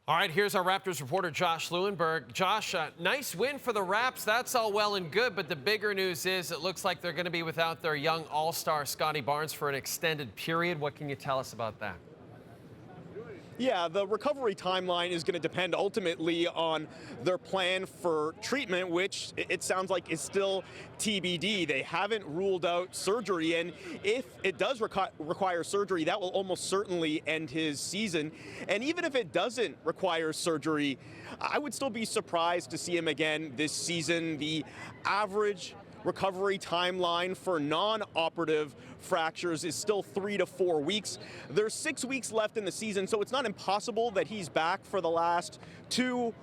All right, here's our Raptors reporter, Josh Lewenberg. Josh, nice win for the Raps. That's all well and good, but the bigger news is it looks like they're going to be without their young all-star Scottie Barnes for an extended period. What can you tell us about that? Yeah, the recovery timeline is going to depend ultimately on their plan for treatment, which it sounds like is still TBD. They haven't ruled out surgery, and if it does require surgery, that will almost certainly end his season. And even if it doesn't require surgery, I would still be surprised to see him again this season. The average recovery timeline for non-operative fractures is still 3 to 4 weeks. There's 6 weeks left in the season, so it's not impossible that he's back for the last 2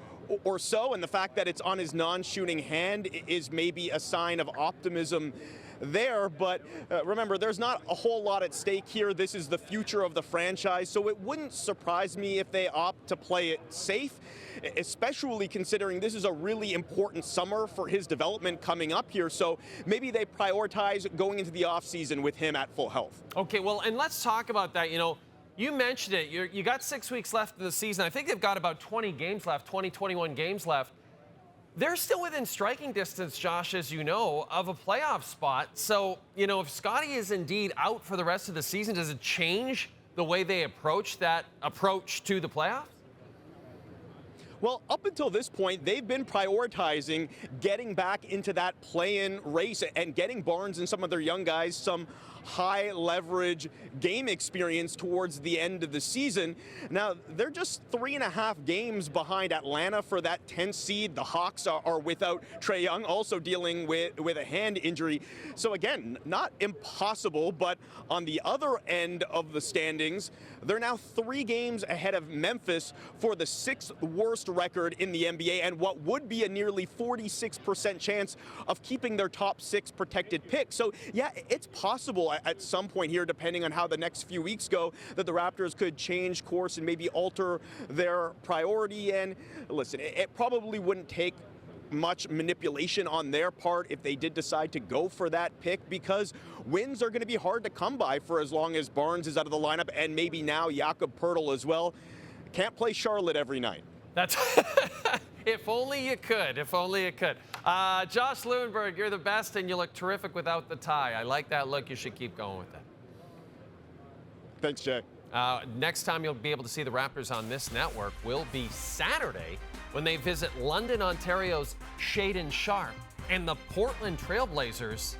or so, and the fact that it's on his non-shooting hand is maybe a sign of optimism there. But remember, there's not a whole lot at stake here. This is the future of the franchise, so it wouldn't surprise me if they opt to play it safe, especially considering this is a really important summer for his development coming up here. So maybe they prioritize going into the offseason with him at full health. Okay, well, and let's talk about that. You know, you mentioned it. You got 6 weeks left in the season. I think they've got about 20 games left, 21 games left. They're still within striking distance, Josh, as you know, of a playoff spot. So, you know, if Scottie is indeed out for the rest of the season, does it change the way they approach that approach to the playoffs? Well, up until this point, they've been prioritizing getting back into that play-in race and getting Barnes and some of their young guys some high leverage game experience towards the end of the season. Now, they're just 3.5 games behind Atlanta for that 10th seed. The Hawks are without Trae Young, also dealing with a hand injury. So again, not impossible, but on the other end of the standings, they're now 3 games ahead of Memphis for the 6th worst record in the NBA and what would be a nearly 46% chance of keeping their top 6 protected pick. So yeah, it's possible at some point here, depending on how the next few weeks go, that the Raptors could change course and maybe alter their priority. And listen, it probably wouldn't take much manipulation on their part if they did decide to go for that pick, because wins are going to be hard to come by for as long as Barnes is out of the lineup, and maybe now Jakob Poeltl as well. Can't play Charlotte every night. That's if only you could. If only you could. Josh Lewenberg, you're the best, and you look terrific without the tie. I like that look. You should keep going with that. Thanks, Jay. Next time you'll be able to see the Raptors on this network will be Saturday when they visit London, Ontario's Shaden Sharp and the Portland Trailblazers.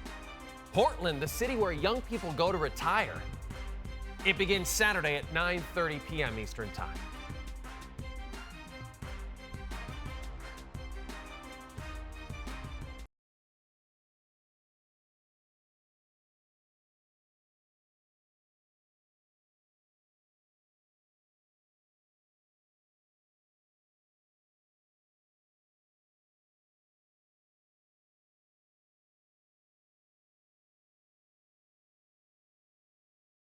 Portland, the city where young people go to retire. It begins Saturday at 9:30 p.m. Eastern Time.